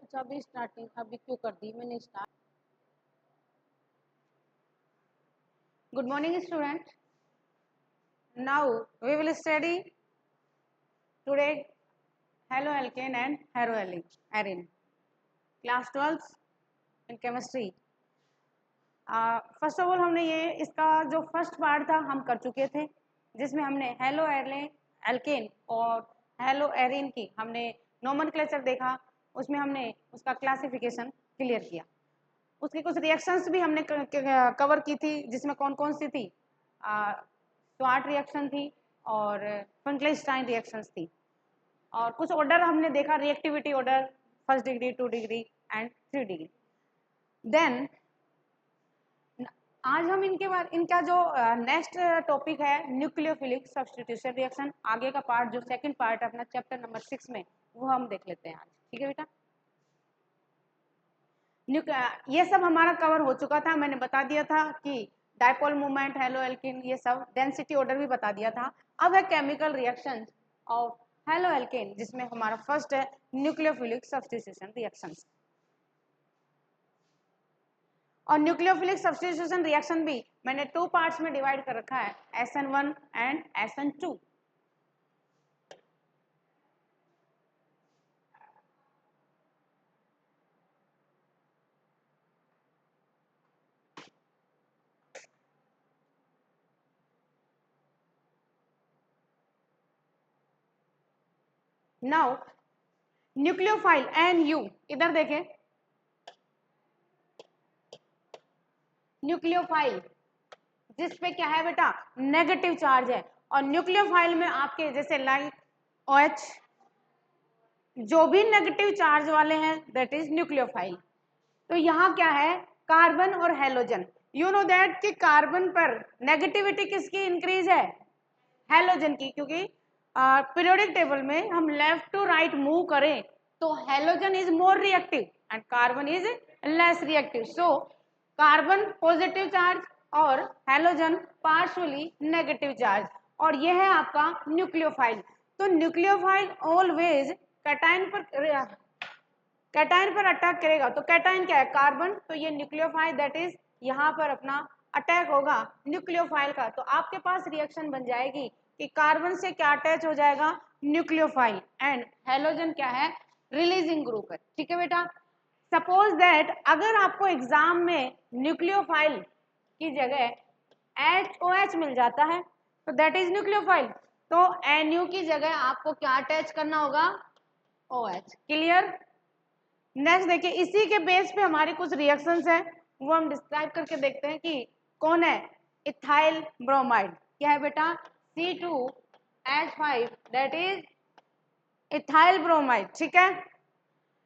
अच्छा अभी स्टार्टिंग अभी क्यों कर दी मैंने start. Good morning student, now we will study today haloalkane and haloarene class 12 in chemistry. First of all हमने ये इसका जो फर्स्ट पार्ट था हम कर चुके थे, जिसमें हमने हेलो एल्केन और हेलो एरिन की हमने नोमेनक्लेचर देखा, उसमें हमने उसका क्लासिफिकेशन क्लियर किया। उसकी कुछ रिएक्शंस भी हमने कवर की थी, जिसमें कौन कौन सी थी, स्वाट रिएक्शन थी और फंक्लेस्टाइन रिएक्शंस थी, और कुछ ऑर्डर हमने देखा, reactivity order 1st degree 2 degree and 3 degree. Then आज हम इनका जो नेक्स्ट टॉपिक है न्यूक्लियोफिलिक सब्स्टिट्यूशन रिएक्शन, आगे का पार्ट जो सेकंड पार्ट है अपना चैप्टर नंबर 6 में, वो हम देख लेते हैं आज। ठीक है बेटा, ये सब हमारा कवर हो चुका था, मैंने बता दिया था कि डायपोल मूवमेंट, हेलो एल्केन, ये सब डेंसिटी ऑर्डर भी बता दिया था। अब है chemical reaction of halo alkane, जिसमें हमारा फर्स्ट है न्यूक्लियोफिलिक सब्स्टिट्यूशन रिएक्शन। और न्यूक्लियोफिलिक सब्स्टिट्यूशन रिएक्शन भी मैंने 2 पार्ट्स में डिवाइड कर रखा है, SN1 and SN2। Now nucleophile NU, इधर देखें, न्यूक्लियोफाइल जिसपे क्या है बेटा, नेगेटिव चार्ज है, और न्यूक्लियोफाइल में आपके जैसे लाइक OH, जो भी नेगेटिव चार्ज वाले हैं दैट इज न्यूक्लियोफाइल। तो यहाँ क्या है, कार्बन और हेलोजन। यू नो दैट कि कार्बन पर नेगेटिविटी किसकी इंक्रीज है, हेलोजन की, क्योंकि पीरियोडिक टेबल में हम लेफ्ट टू राइट मूव करें तो halogen is more reactive and carbon is less reactive. So carbon positive charge और हेलोजन पार्शियली नेगेटिव चार्ज, और यह है आपका न्यूक्लियोफाइल। तो न्यूक्लियोफाइल ऑलवेज कैटायन पर अटैक करेगा। तो कैटायन क्या है, कार्बन, तो ये न्यूक्लियोफाइल दैट इज यहाँ पर अपना अटैक होगा न्यूक्लियोफाइल का। तो आपके पास रिएक्शन बन जाएगी कि कार्बन से क्या अटैच हो जाएगा, न्यूक्लियोफाइल, एंड हेलोजन क्या है, रिलीजिंग ग्रुप है। ठीक है बेटा, सपोज दैट अगर आपको एग्जाम में न्यूक्लियोफाइल की जगह HOH मिल जाता है तो दैट इज न्यूक्लियोफाइल, तो NU की जगह आपको क्या अटैच करना होगा, OH। क्लियर। नेक्स्ट देखिए, इसी के बेस पे हमारी कुछ रिएक्शंस हैं, वो हम डिस्क्राइब करके देखते हैं कि कौन है, इथाइल ब्रोमाइड। क्या है बेटा, C2H5 that is ethyl bromide. ठीक है,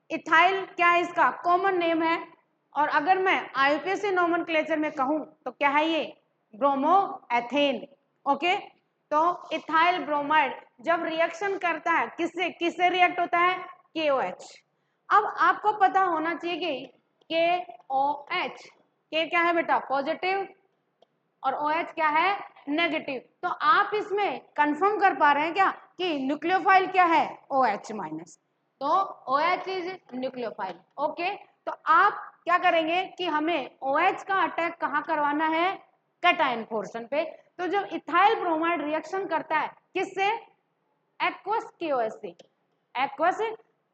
इथाइल क्या है, इसका कॉमन नेम है, और अगर मैं IUPAC नोमेनक्लेचर में कहूं तो क्या है ये, ब्रोमो एथेन। ओके, तो इथाइल ब्रोमाइड जब रिएक्शन करता है किससे किससे रिएक्ट होता है, KOH। अब आपको पता होना चाहिए कि KOH, के क्या है बेटा, पॉजिटिव, और OH क्या है, नेगेटिव। तो आप इसमें कंफर्म कर पा रहे हैं क्या कि न्यूक्लियोफाइल क्या है, OH माइनस, तो OH इज न्यूक्लियोफाइल। ओके, तो आप क्या करेंगे कि हमें OH का अटैक कहाँ करवाना है, कैटायन पोर्शन पे। तो जब इथाइल ब्रोमाइड रिएक्शन करता है किससे, एक्वस KOH से, एक्वस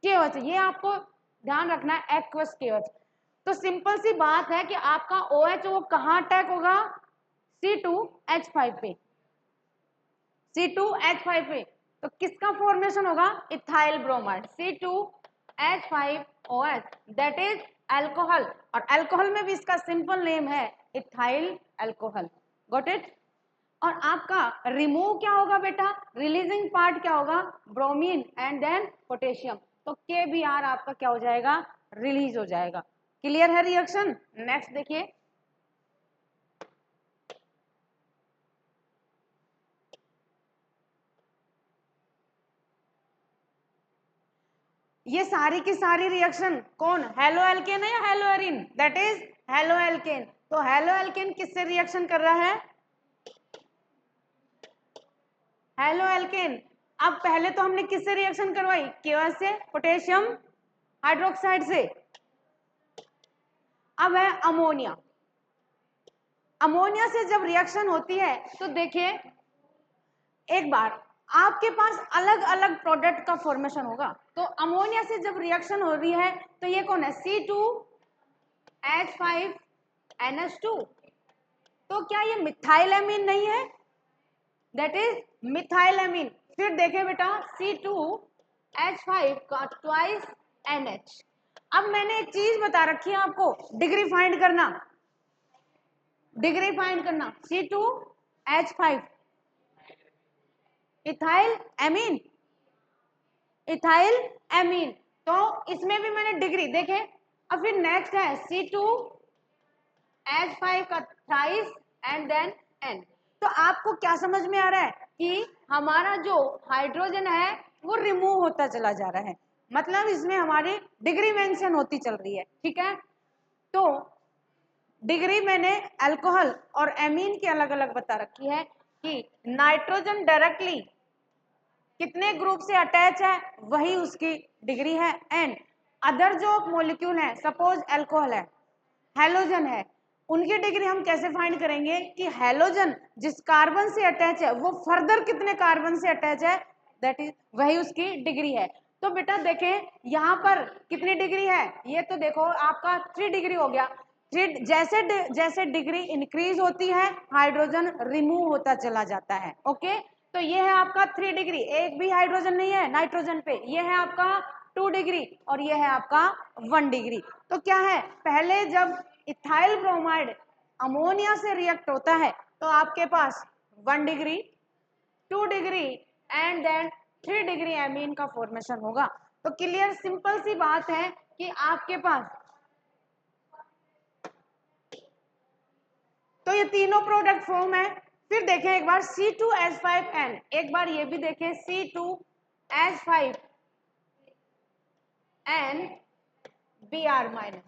KOH, ये आपको ध्यान रखना है, एक्वस KOH। तो सिंपल सी बात है कि आपका OH वो कहाँ अटैक होगा, C2H5 पे, C2H5 पे। तो किसका फॉर्मेशन होगा, ethyl bromide, C2H5OH that is alcohol, और अल्कोहल में भी इसका सिंपल नेम है इथाइल अल्कोहल। Got it. और आपका रिमूव क्या होगा बेटा, रिलीजिंग पार्ट क्या होगा, ब्रोमीन एंड देन पोटेशियम। तो KBr आपका क्या हो जाएगा, रिलीज हो जाएगा। क्लियर है रिएक्शन। नेक्स्ट देखिए, ये सारी की सारी रिएक्शन कौन, हेलो एल्केन है या hello Erin, that is halo alkane. तो हेलो एल्केन किससे रिएक्शन कर रहा है, हेलो एल्केन। अब पहले तो हमने किससे रिएक्शन करवाई, KOH से, पोटेशियम हाइड्रोक्साइड से। अब है अमोनिया। अमोनिया से जब रिएक्शन होती है तो देखिए एक बार आपके पास अलग अलग प्रोडक्ट का फॉर्मेशन होगा। तो अमोनिया से जब रिएक्शन हो रही है तो ये कौन है, C2H5NH2। तो क्या ये मिथाइलएमीन नहीं है, दैट इज मिथाइलएमीन। फिर देखें बेटा C2H5 का ट्वाइस NH। अब मैंने एक चीज बता रखी है आपको, डिग्री फाइंड करना, डिग्री फाइंड करना। C2H5 ethyl amine, ethyl amine. तो इसमें भी मैंने डिग्री देखे। अब फिर नेक्स्ट है C2H5 का थ्राइस एंड देन N। तो आपको क्या समझ में आ रहा है कि हमारा जो हाइड्रोजन है वो रिमूव होता चला जा रहा है, मतलब इसमें हमारी डिग्री मेंशन होती चल रही है, ठीक है। तो डिग्री मैंने अल्कोहल और एमीन की अलग अलग बता रखी है कि नाइट्रोजन डायरेक्टली कितने ग्रुप से अटैच है वही उसकी डिग्री है। एंड अदर जो मॉलिक्यूल है, सपोज अल्कोहल है, हैलोजन है, उनकी डिग्री हम कैसे फाइंड करेंगे कि हैलोजन जिस कार्बन से अटैच है वो फर्दर कितने कार्बन से अटैच है, दैट इज वही उसकी डिग्री है। तो बेटा देखें यहाँ पर कितनी डिग्री है, ये तो देखो आपका 3 डिग्री हो गया। जैसे जैसे डिग्री इंक्रीज होती है हाइड्रोजन रिमूव होता चला जाता है। ओके, तो ये है आपका 3 डिग्री, एक भी हाइड्रोजन नहीं है नाइट्रोजन पे। ये है आपका 2 डिग्री और ये है आपका 1 डिग्री। तो क्या है, पहले जब इथाइल ब्रोमाइड अमोनिया से रिएक्ट होता है तो आपके पास 1 degree, 2 degree and then 3 degree amine का फॉर्मेशन होगा। तो क्लियर, सिंपल सी बात है कि आपके पास तो ये तीनों प्रोडक्ट फॉर्म है। फिर देखें एक बार C2H5N, एक बार ये भी देखें C2H5NBr-।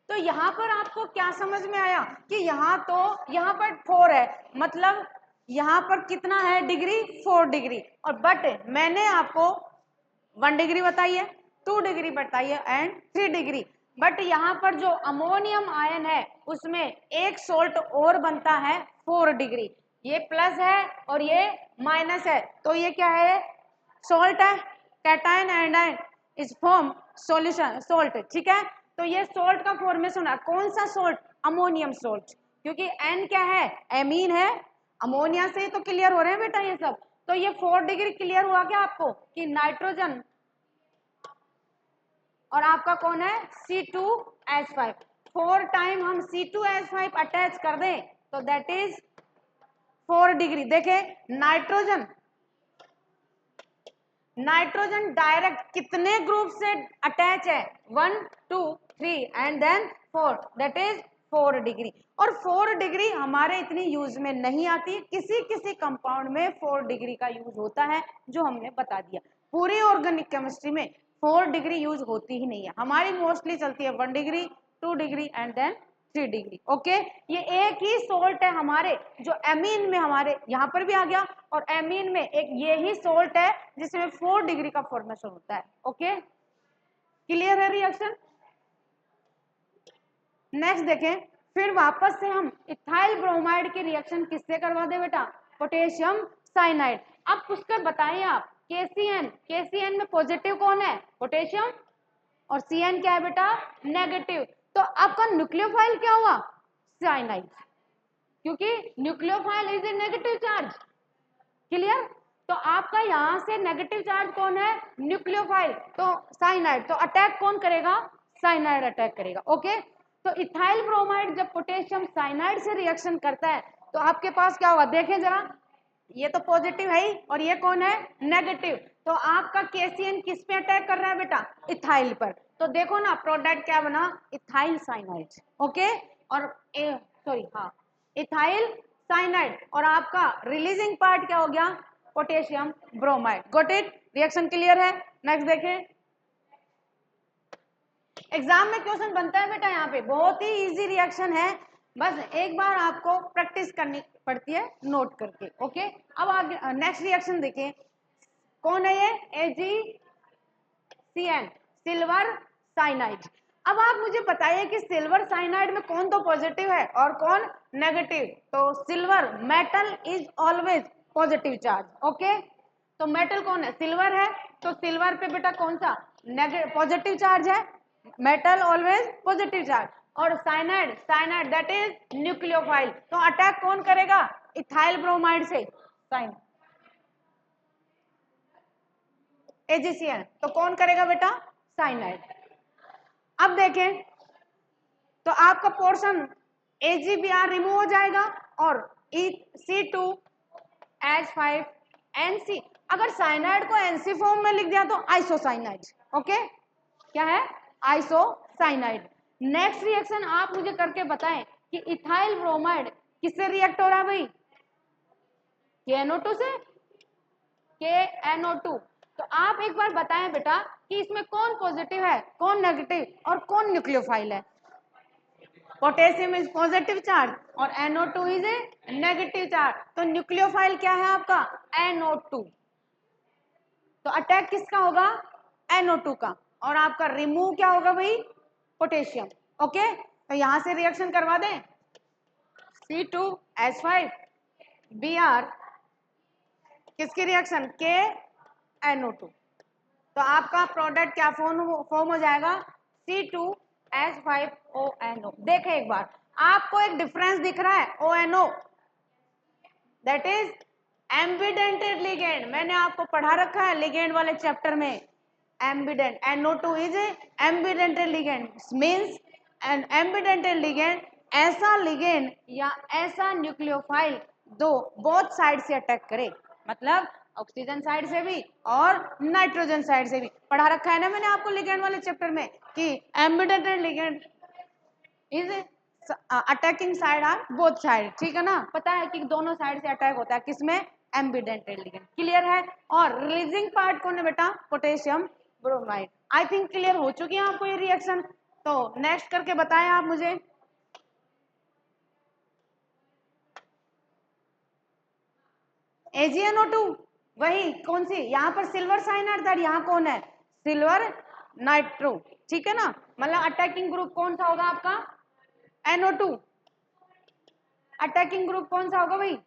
तो यहाँ पर आपको क्या समझ में आया कि यहाँ पर 4 है, मतलब यहाँ पर कितना है डिग्री, 4 डिग्री। और बट मैंने आपको 1 डिग्री बताई है, 2 डिग्री बताई है एंड 3 डिग्री। बट यहाँ पर जो अमोनियम आयन है उसमें एक सोल्ट और बनता है 4 डिग्री। ये प्लस है और ये माइनस है, तो ये क्या है, सोल्ट है, cation and is form solution salt, ठीक है। तो ये सोल्ट का फॉर्मेशन है, कौन सा सोल्ट, अमोनियम सोल्ट, क्योंकि N क्या है, एमीन है। अमोनिया से तो क्लियर हो रहे हैं बेटा ये सब। तो ये 4 डिग्री क्लियर हुआ क्या आपको कि नाइट्रोजन और आपका कौन है C2H5, 4 टाइम हम C2H5 अटैच कर दें तो दैट इज 4 डिग्री। देखे नाइट्रोजन, नाइट्रोजन डायरेक्ट कितने ग्रुप से अटैच है, 1 2 3 and then 4, that is 4 degree. और 4 डिग्री हमारे इतनी यूज में नहीं आती, किसी किसी कंपाउंड में 4 डिग्री का यूज होता है जो हमने बता दिया। पूरी ऑर्गेनिक केमिस्ट्री में 4 डिग्री यूज होती ही नहीं है, हमारी मोस्टली चलती है 1 degree, 2 degree and then 3 degree. Okay, ये एक ही सोल्ट है हमारे जो एमीन में हमारे यहाँ पर भी आ गया, और एमीन में एक ये ही सोल्ट है जिसमें 4 डिग्री का फॉर्मेशन होता है। ओके, क्लियर है रिएक्शन। नेक्स्ट देखें, फिर वापस से हम इथाइल ब्रोमाइड की रिएक्शन किससे करवा दे बेटा, पोटेशियम साइनाइड। अब उसके बताइए आप KCN, KCN में पॉजिटिव कौन है, पोटेशियम, और CN क्या है बेटा, नेगेटिव। तो आपका न्यूक्लियोफाइल क्या हुआ, साइनाइड, क्योंकि nucleophile is a negative charge. Clear, तो आपका यहां से नेगेटिव चार्ज कौन है, न्यूक्लियोफाइल, तो साइनाइड। तो अटैक कौन करेगा, साइनाइड अटैक करेगा। ओके, तो इथाइल ब्रोमाइड जब पोटेशियम साइनाइड से रिएक्शन करता है तो आपके पास क्या होगा, देखें जरा, ये तो पॉजिटिव है ही और ये कौन है, नेगेटिव। तो आपका KCN किस पे अटैक कर रहा है बेटा, इथाइल पर। तो देखो ना प्रोडक्ट क्या बना, इथाइल साइनाइड। ओके, और सॉरी हाँ, इथाइल साइनाइड, और आपका रिलीजिंग पार्ट क्या हो गया, potassium bromide. Got it, reaction clear है। नेक्स्ट देखें, एग्जाम में क्वेश्चन बनता है बेटा, यहाँ पे बहुत ही इजी रिएक्शन है, बस एक बार आपको प्रैक्टिस करनी पड़ती है नोट करके। ओके, अब आगे नेक्स्ट रिएक्शन देखिए, कौन है ये, AgCN। Silver cyanide. अब आप मुझे बताइए कि सिल्वर साइनाइड में कौन तो पॉजिटिव है और कौन नेगेटिव। तो silver metal is always positive charge. Okay, तो मेटल कौन है, सिल्वर है, तो सिल्वर पे बेटा कौन सा पॉजिटिव चार्ज है, मेटल ऑलवेज पॉजिटिव चार्ज। और cyanide, cyanide that is nucleophile. तो अटैक कौन करेगा, इथाइल ब्रोमाइड से, साइन AgCN, तो कौन करेगा बेटा, साइनाइड। अब देखें तो आपका पोर्शन AgBr रिमूव हो जाएगा और C2H5NC। अगर साइनाइड को NC फॉर्म में लिख दिया तो आइसोसाइनाइड। ओके, क्या है, आइसोसाइनाइड। नेक्स्ट रिएक्शन आप मुझे करके बताएं कि इथाइल ब्रोमाइड किससे रिएक्ट हो रहा है भाई, KNO2 से, KNO2। तो आप एक बार बताएं बेटा कि इसमें कौन पॉजिटिव है, कौन नेगेटिव और कौन न्यूक्लियोफाइल है। पोटेशियम इज पॉजिटिव चार्ज और NO2 is a negative charge. तो न्यूक्लियोफाइल क्या है आपका, NO2। तो अटैक किसका होगा, NO2 का, और आपका रिमूव क्या होगा भाई, पोटेशियम। ओके, तो यहां से रिएक्शन करवा दें, C2H5Br किसकी रिएक्शन, KNO2। तो आपका प्रोडक्ट क्या फॉर्म हो जाएगा, C2H5ONO। देखें एक बार, आपको एक डिफरेंस दिख रहा है, ONO that is ambidentated ligand. मैंने आपको पढ़ा रखा है लिगेंड वाले चैप्टर में, ambident, NO2 is ambidentated ligand, means an ambidentated ligand ऐसा लिगेंड या ऐसा न्यूक्लियोफाइल दो बोथ साइड से अटैक करे, मतलब ऑक्सीजन साइड से भी और नाइट्रोजन साइड से भी। पढ़ा रखा है ना मैंने आपको लिगेंड वाले चैप्टर में कि ambidentated ligand is attacking side or both side. ठीक है ना, पता है कि दोनों साइड से अटैक होता है किसमें, एम्बिडेंटेड लिगेंड। क्लियर है। और रिलीजिंग पार्ट कौन है बेटा, potassium bromide. I think clear हो चुकी है आपको ये रिएक्शन। तो नेक्स्ट करके बताएं आप मुझे, AgNO2 वही कौन सी, यहाँ पर सिल्वर साइनाइड था, यहाँ कौन है, सिल्वर नाइट्रो। ठीक है ना, मतलब अटैकिंग ग्रुप कौन सा होगा आपका, NO2। अटैकिंग ग्रुप कौन सा होगा भाई,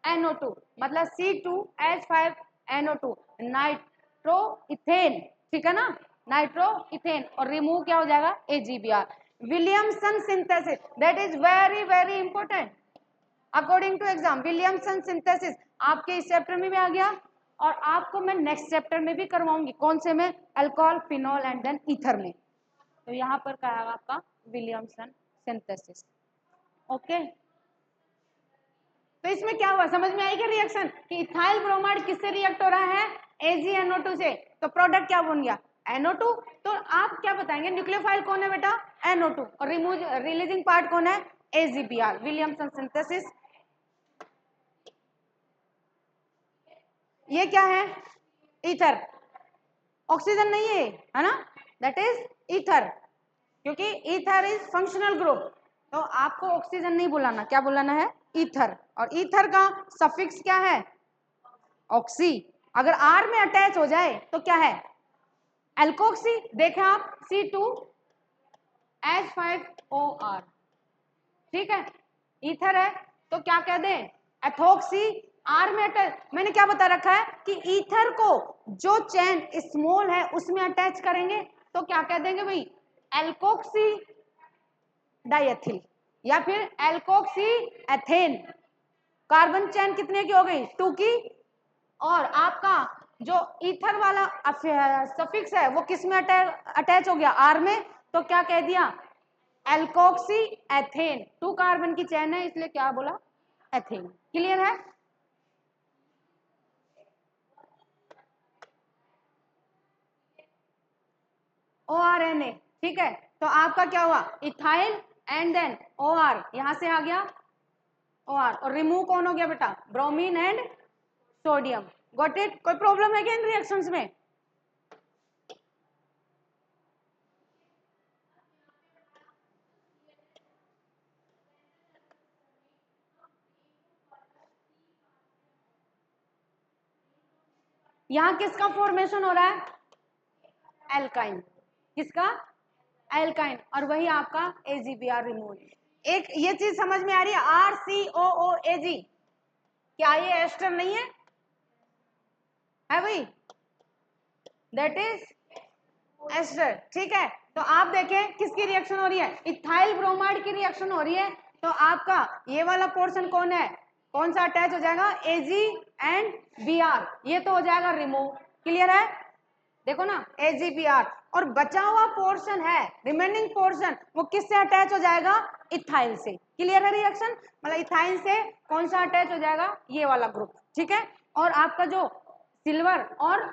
NO2, मतलब C2H5NO2 नाइट्रो इथेन। ठीक है ना, नाइट्रो इथेन, और रिमूव क्या हो जाएगा, AgBr। Williamson synthesis that is very very important according to exam. Williamson synthesis आपके इस चैप्टर में भी आ गया और आपको मैं नेक्स्ट चैप्टर में भी करवाऊंगी, कौन से में, alcohol, phenol and then ether में। तो यहाँ पर क्या है आपका, विलियमसन सिंथेसिस। ओके, तो इसमें क्या हुआ, समझ में आई क्या रिएक्शन कि इथाइल ब्रोमाइड किससे रिएक्ट हो रहा है, AgNO2 से। तो प्रोडक्ट क्या बन गया, NO2। तो आप क्या बताएंगे, न्यूक्लियोफाइल कौन है बेटा, NO2, और रिलीजिंग पार्ट कौन है, AgBr, विलियमसन सिंथेसिस। ये क्या है, ईथर, ऑक्सीजन नहीं है ना, दैट इज ईथर, क्योंकि ईथर इज फंक्शनल ग्रुप। तो आपको ऑक्सीजन नहीं बुलाना, क्या बुलाना है, ईथर। और ईथर का सफिक्स क्या है, ऑक्सी। अगर आर में अटैच हो जाए तो क्या है, एल्कोक्सी। देखें आप, C2H5OR। ठीक है, ईथर है, तो क्या कह दें, एथोक्सी। आर में अटैच, मैंने क्या बता रखा है कि ईथर को जो चेन स्मॉल है उसमें अटैच करेंगे तो क्या कह देंगे भाई, एल्कोक्सी डाइएथिल या फिर एल्कोक्सी एथेन। कार्बन चेन कितने की हो गई, 2 की। और आपका जो ईथर वाला सफिक्स है वो किस में अटैच हो गया, आर में। तो क्या कह दिया, एल्कोक्सी एथेन। 2 कार्बन की चेन है इसलिए क्या बोला, एथेन। क्लियर है। ORNA। ठीक है, तो आपका क्या हुआ, इथाइल एंड देन OR, यहां से आ गया OR, और रिमूव कौन हो गया बेटा, bromine and sodium. Got it. कोई प्रॉब्लम है क्या इन रिएक्शंस में, यहाँ किसका फॉर्मेशन हो रहा है, एल्काइन, किसका? एल्काइन, और वही आपका AgBr रिमूव। एक ये चीज समझ में आ रही है, RCOOAg, क्या ये एस्टर नहीं है? है भाई, दैट इज एस्टर। ठीक है, तो आप देखें किसकी रिएक्शन हो रही है? इथाइल ब्रोमाइड की रिएक्शन हो रही है। तो आपका ये वाला पोर्शन कौन है, कौन सा अटैच हो जाएगा? Ag एंड Br, ये तो हो जाएगा रिमूव। क्लियर है? देखो ना, AgBr, और बचा हुआ पोर्शन है, रिमेनिंग पोर्शन, वो किससे अटैच हो जाएगा? इथाइल से। क्लियर है रिएक्शन? मतलब इथाइल से कौन सा अटैच हो जाएगा? ये वाला ग्रुप। ठीक है, और आपका जो सिल्वर और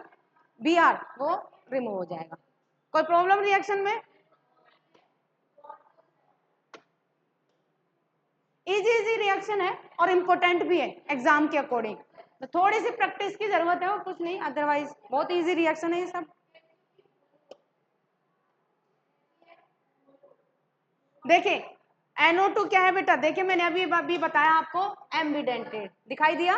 Br वो रिमूव हो जाएगा। कोई प्रॉब्लम रिएक्शन में? इजी इजी रिएक्शन है और इम्पोर्टेंट भी है एग्जाम के अकॉर्डिंग, तो थोड़ी सी प्रैक्टिस की जरूरत है और कुछ नहीं, अदरवाइज बहुत इजी रिएक्शन है ये सब। देखिए NO2 क्या है बेटा? देखिए मैंने अभी बताया आपको, एम्बिडेंटेड, दिखाई दिया?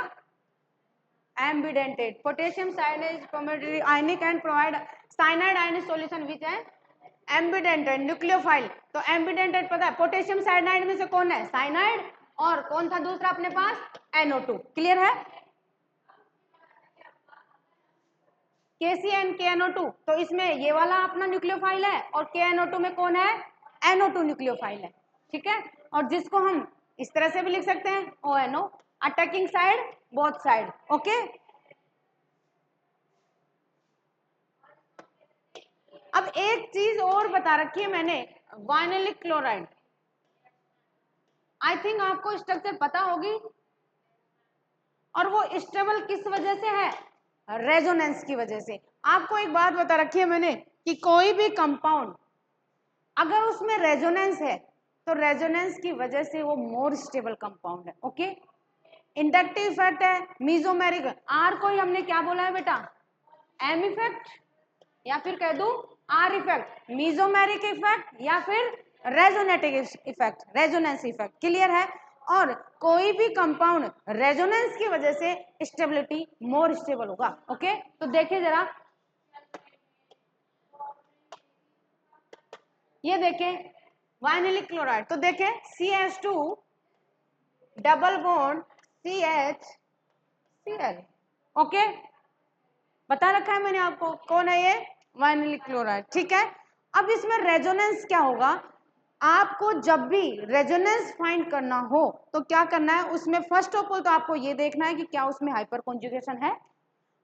Ambidentate, potassium cyanide ionic and provide cyanide ionic solution which है एम्बिडेंटेड न्यूक्लियोफाइल। तो एम्बिडेंटेड पता है पोटेशियम साइनाइड में से कौन है? साइनाइड, और कौन था दूसरा अपने पास? NO2। क्लियर है? KCN KNO2, तो इसमें ये वाला अपना न्यूक्लियोफाइल है, और KNO2 में कौन है? NO2 न्यूक्लियोफाइल है। ठीक है, और जिसको हम इस तरह से भी लिख सकते हैं ONO, attacking side both side. Okay, अब एक चीज और बता रखी है मैंने, वाइनेलिक क्लोराइड। आई थिंक आपको स्ट्रक्चर पता होगी, और वो स्टेबल किस वजह से है? रेजोनेंस की वजह से। आपको एक बात बता रखी है मैंने कि कोई भी कंपाउंड अगर उसमें रेजोनेंस है तो रेजोनेंस की वजह से वो मोर स्टेबल कंपाउंड है। ओके, इंडक्टिव इफेक्ट है, मीजोमेरिक। आर को ही हमने क्या बोला है बेटा? एम इफेक्ट, या फिर कह दूं आर इफेक्ट, मीजोमेरिक इफेक्ट, या फिर रेजोनेटिक इफेक्ट, रेजोनेंस इफेक्ट। क्लियर है? और कोई भी कंपाउंड रेजोनेंस की वजह से स्टेबिलिटी मोर स्टेबल होगा। ओके, तो देखिए जरा, ये देखें वाइनेलिक क्लोराइड, तो देखें CH2 double bond CHCl। Okay, बता रखा है मैंने आपको कौन है ये? वाइनेलिक क्लोराइड। ठीक है, अब इसमें रेजोनेंस क्या होगा? आपको जब भी रेजोनेंस फाइंड करना हो तो क्या करना है उसमें? फर्स्ट ऑफ ऑल तो आपको ये देखना है कि क्या उसमें हाइपर कॉन्जुगेशन है।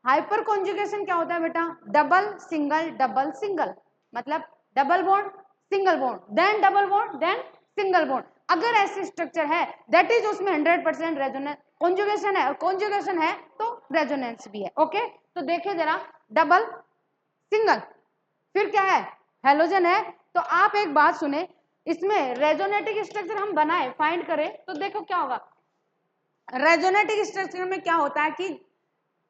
हाइपर कॉन्जुगेशन क्या होता है बेटा? डबल सिंगल, मतलब double bond single bond then double bond then single bond. अगर ऐसे स्ट्रक्चर है दैट इज उसमें 100% रेजोनेंस कॉन्जुगेशन है, और कॉन्जुगेशन है तो रेजोनेंस भी है। ओके, तो देखिए जरा, डबल सिंगल, फिर क्या है? हेलोजन है। तो आप एक बात सुने, इसमें रेजोनेटिक स्ट्रक्चर हम बनाए फाइंड करें तो देखो क्या होगा। रेजोनेटिक स्ट्रक्चर में क्या होता है कि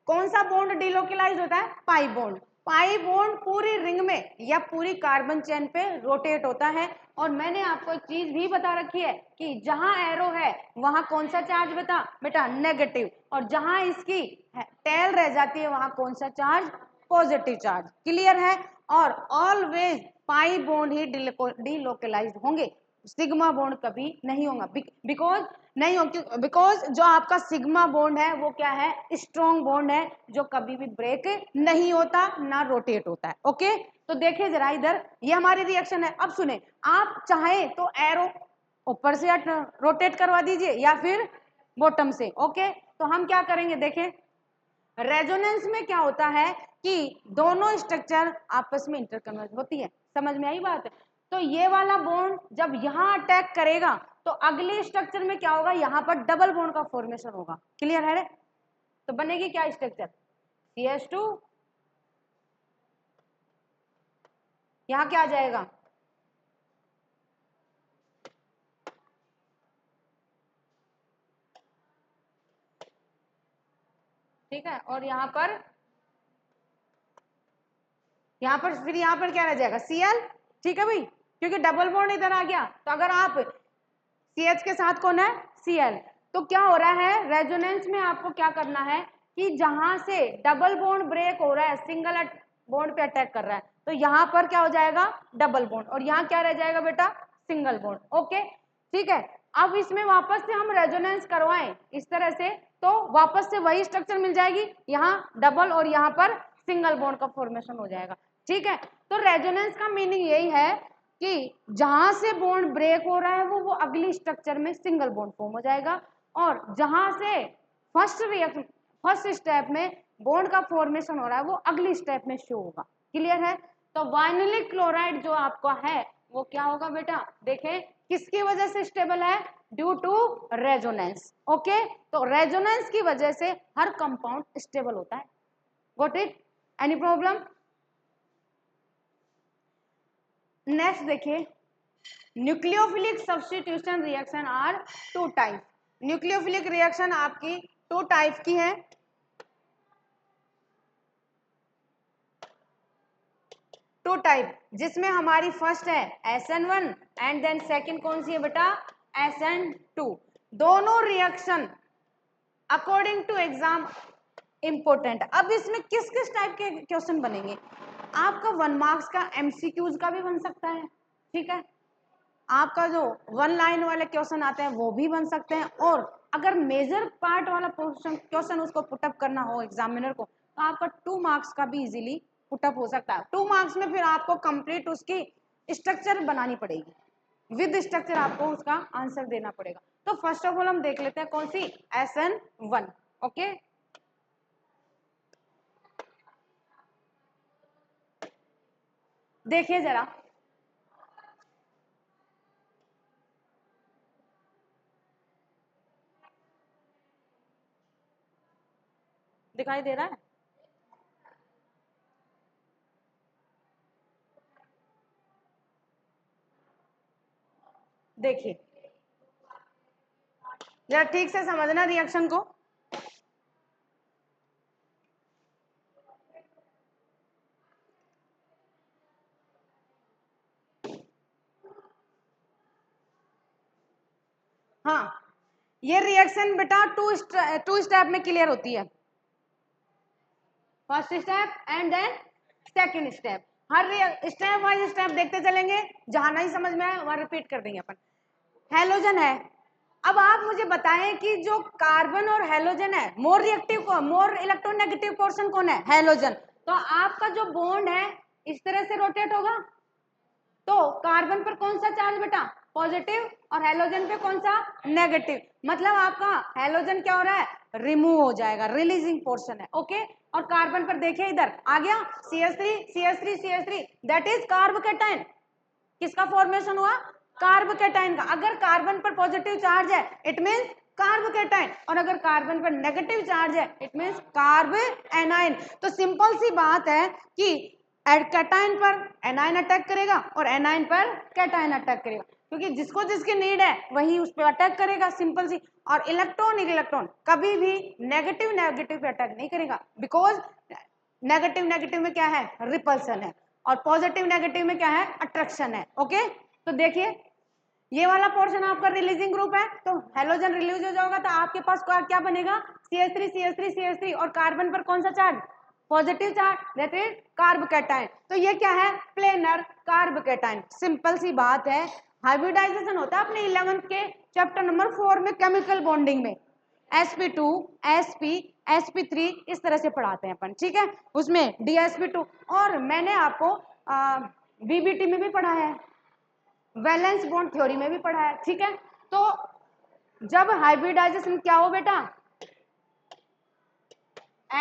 कौन सा बॉन्ड डिलोकलाइज होता है? Pi bond. पाई बॉन्ड पूरी रिंग में या पूरी कार्बन चेन पे रोटेट होता है। और मैंने आपको एक चीज भी बता रखी है कि जहां एरो है वहां कौन सा चार्ज बेटा नेगेटिव, और जहां इसकी टेल रह जाती है वहां कौन सा चार्ज? Positive charge. क्लियर है? और ऑलवेज पाई बॉन्ड ही डिलोकलाइज होंगे, सिग्मा बॉन्ड कभी नहीं होगा। बिकॉज नहीं हो, बिकॉज जो आपका सिग्मा बॉन्ड है वो क्या है? स्ट्रॉन्ग बॉन्ड है जो कभी भी ब्रेक नहीं होता ना रोटेट होता है। ओके, तो देखिए जरा इधर, ये हमारी रिएक्शन है। अब सुने, आप चाहे तो एरो ऊपर से रोटेट करवा दीजिए या फिर बॉटम से। ओके, तो हम क्या करेंगे, देखें रेजोनेंस में क्या होता है कि दोनों स्ट्रक्चर आपस में इंटरकन्वर्ज होती है। समझ में आई बात? तो ये वाला बॉन्ड जब यहां अटैक करेगा तो अगले स्ट्रक्चर में क्या होगा? यहां पर डबल बॉन्ड का फॉर्मेशन होगा। क्लियर है? तो बनेगी क्या स्ट्रक्चर? CH2, यहां क्या आ जाएगा? ठीक है, और फिर यहां पर क्या रह जाएगा? Cl। ठीक है भाई, क्योंकि डबल बॉन्ड इधर आ गया, तो अगर आप CH के साथ कौन है? Cl। तो क्या हो रहा है रेजोनेंस में? आपको क्या करना है कि जहां से डबल बॉन्ड ब्रेक हो रहा है, सिंगल बॉन्ड पे अटैक कर रहा है, तो यहाँ पर क्या हो जाएगा, डबल बॉन्ड, और यहाँ क्या रह जाएगा बेटा, सिंगल बॉन्ड। ओके ठीक है, अब इसमें वापस से हम रेजोनेंस करवाएं इस तरह से, तो वापस से वही स्ट्रक्चर मिल जाएगी, यहाँ डबल और यहाँ पर सिंगल बॉन्ड का फॉर्मेशन हो जाएगा। ठीक है, तो रेजोनेंस का मीनिंग यही है कि जहां से बॉन्ड ब्रेक हो रहा है वो अगली स्ट्रक्चर में सिंगल बॉन्ड फॉर्म हो जाएगा, और जहां से फर्स्ट स्टेप में बॉन्ड का फॉर्मेशन हो रहा है वो अगली स्टेप में शो होगा। क्लियर है? तो वाइनिलिक क्लोराइड जो आपका है वो क्या होगा बेटा, देखें किसकी वजह से स्टेबल है, ड्यू टू रेजोनेंस। ओके, तो रेजोनेंस की वजह से हर कंपाउंड स्टेबल होता है। Got it? Any problem? Next देखिए, nucleophilic substitution reaction are two type. Nucleophilic reaction आपकी टू टाइप की है। टू टाइप, जिसमें हमारी फर्स्ट है SN1 एंड देन सेकंड कौन सी है बेटा, SN2। दोनों reaction according to exam important. अब इसमें किस किस टाइप के क्वेश्चन बनेंगे, आपका 1 मार्क्स का MCQs का भी बन सकता है। ठीक है, आपका जो 1 लाइन वाले क्वेश्चन आते हैं वो भी बन सकते हैं, और अगर मेजर पार्ट वाला क्वेश्चन उसको पुटअप करना हो एग्जामिनर को, तो आपका 2 मार्क्स का भी इजीली पुटअप हो सकता है। 2 मार्क्स में फिर आपको कंप्लीट उसकी स्ट्रक्चर बनानी पड़ेगी, विद स्ट्रक्चर आपको उसका आंसर देना पड़ेगा। तो फर्स्ट ऑफ ऑल हम देख लेते हैं कौन सी, SN1। ओके, देखिए जरा, दिखाई दे रहा है? देखिए जरा ठीक से समझना रिएक्शन को। हाँ, ये रिएक्शन बेटा टू स्टेप में क्लियर होती है। First step and then second step, हर स्टेप वाइज स्टेप देखते चलेंगे, जहां नहीं समझ में आए वहां रिपीट कर देंगे अपन। हेलोजन है, अब आप मुझे बताएं कि जो कार्बन और हेलोजन है, मोर रिएक्टिव को मोर इलेक्ट्रोनेगेटिव पोर्शन कौन है, हेलोजन। तो आपका जो बॉन्ड है इस तरह से रोटेट होगा, तो कार्बन पर कौन सा चार्ज बेटा, पॉजिटिव, और हेलोजन पे कौन सा, नेगेटिव। मतलब आपका हेलोजन क्या हो रहा है, रिमूव हो जाएगा, रिलीजिंग पोर्शन है। ओके, और कार्बन पर देखिए इधर आ गया CH3 CH3 CH3, that is carb cation. किसका फॉर्मेशन हुआ, कार्ब कैटायन का। अगर कार्बन पर पॉजिटिव चार्ज है इट मींस कार्ब कैटायन, और अगर कार्बन पर नेगेटिव चार्ज है इट मींस कार्ब एनायन। तो सिंपल सी बात है कि कैटायन पर एनायन अटैक करेगा और एनायन पर कैटायन अटैक करेगा, क्योंकि जिसको जिसकी नीड है वही उस पर अटैक करेगा, सिंपल सी। और इलेक्ट्रॉन कभी भी नेगेटिव नेगेटिव पे अटैक नहीं करेगा, बिकॉज नेगेटिव नेगेटिव में क्या है, रिपल्सन है, और पॉजिटिव नेगेटिव में क्या है, अट्रैक्शन है। ओके, तो देखिए ये वाला पोर्शन आपका रिलीजिंग ग्रुप है, तो हेलोजन रिलीज हो जाएगा, तो आपके पास क्या बनेगा, CH3 CH3 CH3, और कार्बन पर कौन सा charge, positive charge, that is carb cation. तो ये क्या है, प्लेनर कार्ब कैटायन। सिंपल सी बात है, हाइब्रिडाइजेशन होता है अपने 11th के चैप्टर नंबर 4 में, केमिकल बॉन्डिंग में sp2 sp sp3 इस तरह से पढ़ाते हैं अपन। ठीक है, उसमें dsp2, और मैंने आपको BBT में भी पढ़ा है, वैलेंस बॉन्ड थ्योरी में भी पढ़ा है। ठीक है, तो जब हाइब्रिडाइजेशन क्या हो बेटा,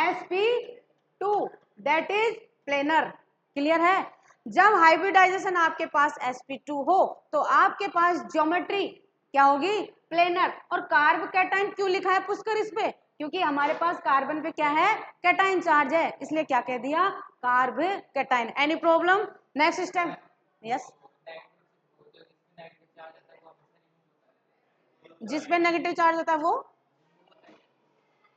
sp2 that is planar. Clear है? जब हाइब्रिडाइजेशन आपके पास sp2 हो तो आपके पास ज्योमेट्री क्या होगी, प्लेनर। और कार्ब कैटायन क्यों लिखा है पुष्कर इस पे, क्योंकि हमारे पास कार्बन पे क्या है, कैटायन चार्ज है, इसलिए क्या कह दिया, carb cation. Any problem? Next step, yes. जिस पे नेगेटिव चार्ज होता है वो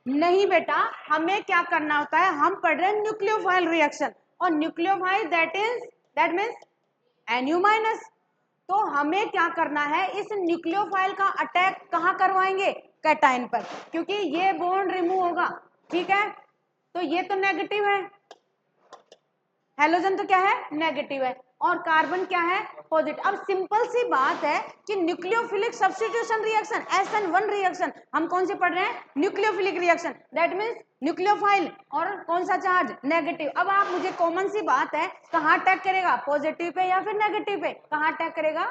नहीं बेटा, हमें क्या करना होता है, हम पढ़ रहे हैं न्यूक्लियोफाइल रिएक्शन, और nucleophile that means Nu minus. तो हमें क्या करना है, इस न्यूक्लियोफाइल का अटैक कहाँ करवाएंगे, कैटायन पर, क्योंकि ये बॉन्ड रिमूव होगा। ठीक है, तो ये तो नेगेटिव है, हेलोजन तो क्या है, नेगेटिव है, और कार्बन क्या है, पॉजिटिव। अब सिंपल सी बात है कि nucleophilic substitution reaction, SN1 reaction, हम कौन से पढ़ रहे हैं, nucleophilic reaction, that means nucleophile और कौन सा चार्ज, नेगेटिव। अब आप मुझे कॉमन सी बात है, कहाँ अटैक करेगा, पॉजिटिव पे या फिर नेगेटिव पे, कहाँ अटैक करेगा,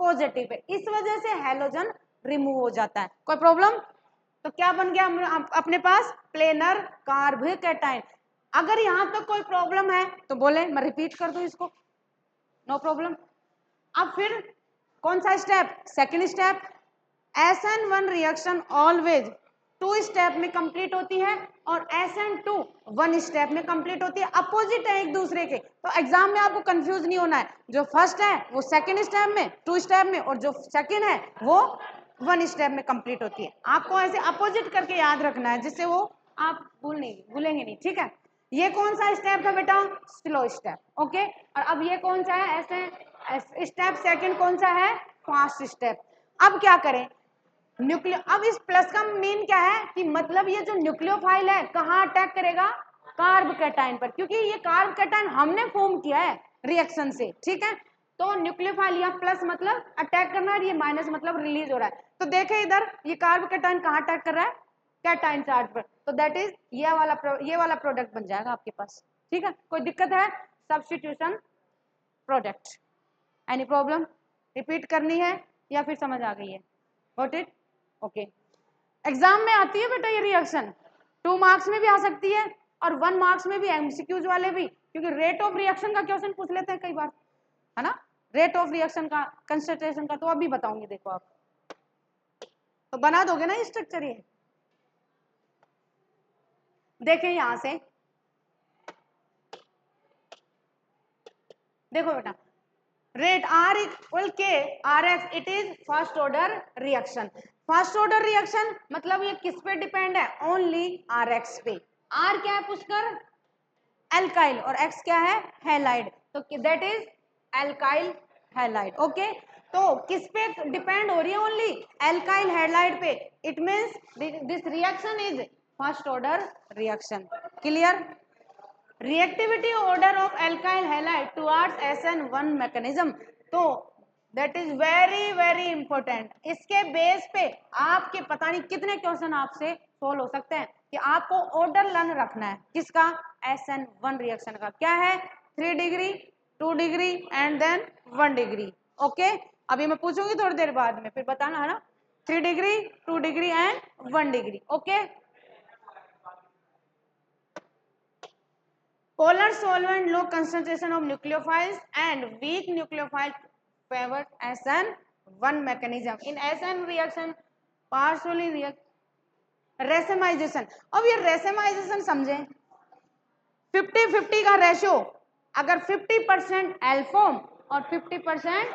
पॉजिटिव पे। इस वजह से हेलोजन रिमूव हो जाता है। कोई प्रॉब्लम? तो क्या बन गया अपने पास, प्लेनर कार्बोकैटायन। अगर यहां तक कोई प्रॉब्लम है तो बोले, मैं रिपीट कर दूं इसको, नो प्रॉब्लम। अब फिर कौन सा step, second step, SN1 reaction always 2 step में कंप्लीट होती है और SN2 1 स्टेप में कंप्लीट होती है, अपोजिट है एक दूसरे के। तो एग्जाम में आपको कंफ्यूज नहीं होना है, जो फर्स्ट है वो सेकंड स्टेप में 2 स्टेप में, और जो सेकंड है वो 1 स्टेप में कंप्लीट होती है। आपको ऐसे अपोजिट करके याद रखना है, जिससे वो आप भूलेंगे नहीं, ठीक है। ये कौन सा स्टेप था बेटा, स्लो स्टेप, ओके। और अब ये कौन सा है, ऐसे स्टेप सेकंड कौन सा है, फास्ट स्टेप। अब क्या करें, न्यूक्लियो, अब इस प्लस का मीन क्या है कि मतलब ये जो न्यूक्लियोफाइल है कहाँ अटैक करेगा, कार्बोकैटायन पर, क्योंकि ये कार्बोकैटायन हमने फॉर्म किया है रिएक्शन से, ठीक है। तो न्यूक्लियोफाइल यहाँ प्लस मतलब अटैक करना है, ये माइनस मतलब रिलीज हो रहा है। तो देखे इधर, ये कार्बोकैटायन कहाँ अटैक कर रहा है, कैटायन चार्ज पर, तो दैट इज ये वाला प्रोडक्ट बन जाएगा आपके पास, ठीक है। कोई दिक्कत है, substitution product, any problem, repeat करनी है या फिर समझ आ गई है, गॉट इट, ओके। एग्जाम में आती है बेटा ये रिएक्शन, 2 मार्क्स में भी आ सकती है और 1 मार्क्स में भी, एमसीक्यूज वाले भी, क्योंकि रेट ऑफ रिएक्शन का क्वेश्चन पूछ लेते हैं कई बार, है ना, रेट ऑफ रिएक्शन का, कंसंट्रेशन का, तो अभी बताऊंगी, देखो आप तो बना दोगे ना ये स्ट्रक्चर, ये देखें यहां से, देखो बेटा, रेट R इक्वल के RF, it is first order reaction. First order reaction मतलब ये किस पे डिपेंड है, ओनली RX पे। R क्या है पुष्कर, एल्काइल, और X क्या है, हैलाइड, तो that is alkyl halide, okay. तो किस पे डिपेंड हो रही है, ओनली एल्काइल हैलाइड पे, it means this reaction is first order reaction, clear. Reactivity order of alkyl halide towards SN1 mechanism, तो that is very very important. इसके base पे आपके पता नहीं कितने क्वेश्चन आपसे सोल्व हो सकते हैं, कि आपको ऑर्डर लर्न रखना है, किसका, SN1 रिएक्शन का। क्या है, 3 degree, 2 degree and then 1 degree, okay. अभी मैं पूछूंगी थोड़ी देर बाद में, फिर बताना, है ना, 3 degree, 2 degree and 1 degree, okay. Polar solvent, low concentration of nucleophiles and weak nucleophiles favor SN1 mechanism. In SN reaction, partially racemization. अब ये racemization समझें, 50-50 का रेशियो, अगर 50% एल्फॉर्म और 50%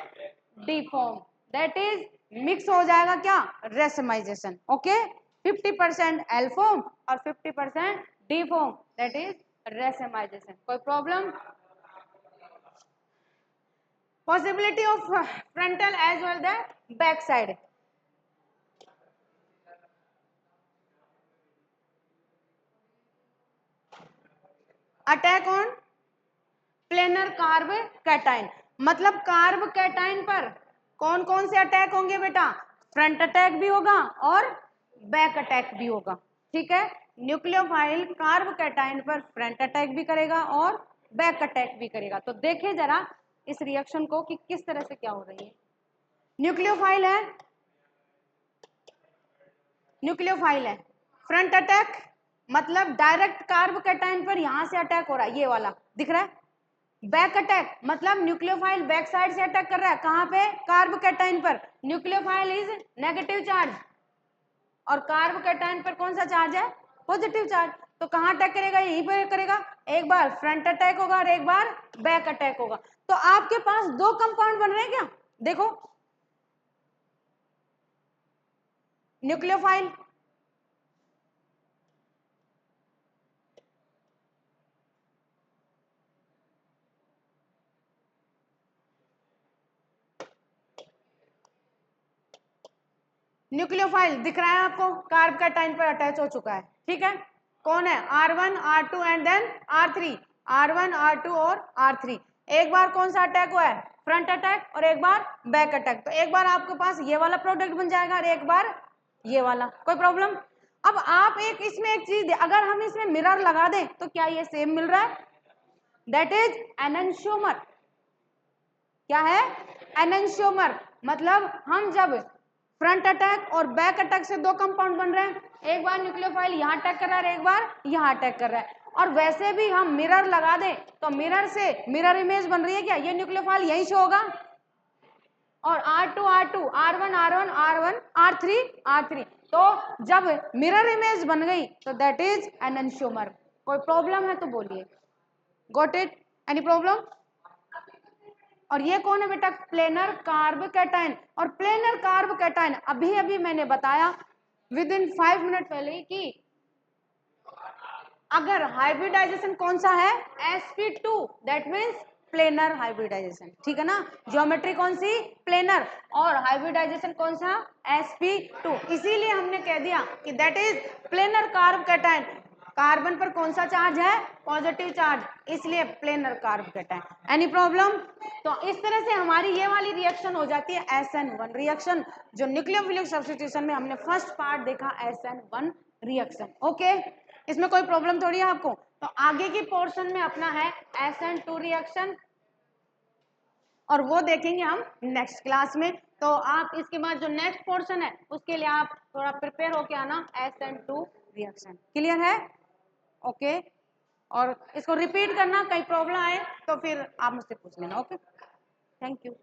डीफॉर्म, दैट इज मिक्स हो जाएगा क्या, रेसमाइजेशन, ओके। 50% एल्फॉर्म और 50% डीफॉर्म, दैट इज रेसमाइजेशन। कोई problem? Possibility of frontal as well the back side, attack on planar carbocation, मतलब कार्ब कैटाइन पर कौन कौन से अटैक होंगे बेटा, फ्रंट अटैक भी होगा और बैक अटैक भी होगा, ठीक है। न्यूक्लियोफाइल कार्ब कैटाइन पर फ्रंट अटैक भी करेगा और बैक अटैक भी करेगा। तो देखें जरा इस रिएक्शन को कि किस तरह से क्या हो रही है। न्यूक्लियोफाइल है, न्यूक्लियोफाइल है, फ्रंट अटैक मतलब डायरेक्ट कार्ब कैटाइन पर यहां से अटैक हो रहा है, ये वाला दिख रहा है। बैक अटैक मतलब न्यूक्लियोफाइल बैक साइड से अटैक कर रहा है, कहां पे, कार्ब कैटाइन पर। न्यूक्लियोफाइल इज नेगेटिव चार्ज और कार्ब कैटाइन पर कौन सा चार्ज है, पॉजिटिव चार्ज। तो कहां अटैक करेगा, यहीं पर करेगा। एक बार फ्रंट अटैक होगा और एक बार बैक अटैक होगा। तो आपके पास 2 कंपाउंड बन रहे हैं क्या, देखो, न्यूक्लियोफाइल, न्यूक्लियोफाइल दिख रहा है आपको, कार्ब कैटाइन पर अटैच हो चुका है, ठीक है। कौन है, R1 R2 and then R3। R1 R2 और R3। एक बार कौन सा अटैक हुआ है, फ्रंट अटैक, और एक बार बैक अटैक। तो एक बार आपके पास ये वाला प्रोडक्ट बन जाएगा और एक बार ये वाला, कोई प्रॉब्लम। अब आप एक इसमें एक चीज, अगर हम इसमें मिरर लगा दें तो क्या ये सेम मिल रहा है, दैट इज एनेंशियोमर। क्या है, एनेंशियोमर। मतलब हम जब फ्रंट अटैक और बैक अटैक से दो कंपाउंड बन रहे हैं, एक बार न्यूक्लियोफाइल यहाँ अटैक कर रहा है, एक बार यहाँ अटैक कर रहा है, और वैसे भी हम मिरर लगा दें तो मिरर से मिरर इमेज बन रही है क्या, ये न्यूक्लियोफाइल यहीं से होगा, और R2 R2 R1 R1 R1 R3 R3। तो जब मिरर इमेज बन गई तो दैट इज एनेंशियोमर। कोई प्रॉब्लम है तो बोलिए, गॉट इट, एनी प्रॉब्लम। और ये कौन है बेटा, प्लेनर कार्ब कैटायन। और प्लेनर कार्ब कैटायन अभी अभी मैंने बताया विद इन 5 मिनट पहले कि अगर हाइब्रिडाइजेशन कौन सा है, sp2, that means planar hybridisation, ठीक है ना। ज्योमेट्री कौन सी, प्लेनर, और हाइब्रिडाइजेशन कौन सा, sp2। इसीलिए हमने कह दिया कि that is planar carb cation. Carbon पर कौन सा चार्ज है, पॉजिटिव चार्ज, इसलिए planar carb cation. Any problem. तो इस तरह से हमारी ये वाली रिएक्शन हो जाती है SN1 रिएक्शन, जो न्यूक्लियोफिलिक सब्स्टिट्यूशन में हमने फर्स्ट पार्ट देखा SN1 रिएक्शन। ओके, इसमें कोई प्रॉब्लम थोड़ी है आपको। तो आगे की पोर्शन में अपना है SN2 रिएक्शन, और वो देखेंगे हम नेक्स्ट क्लास में। तो आप इसके बाद जो नेक्स्ट पोर्शन है उसके लिए आप थोड़ा प्रिपेयर होके आना, SN2 रिएक्शन। क्लियर है, ओके। और इसको रिपीट करना, कहीं प्रॉब्लम आए तो फिर आप मुझसे पूछ लेना। Okay, thank you.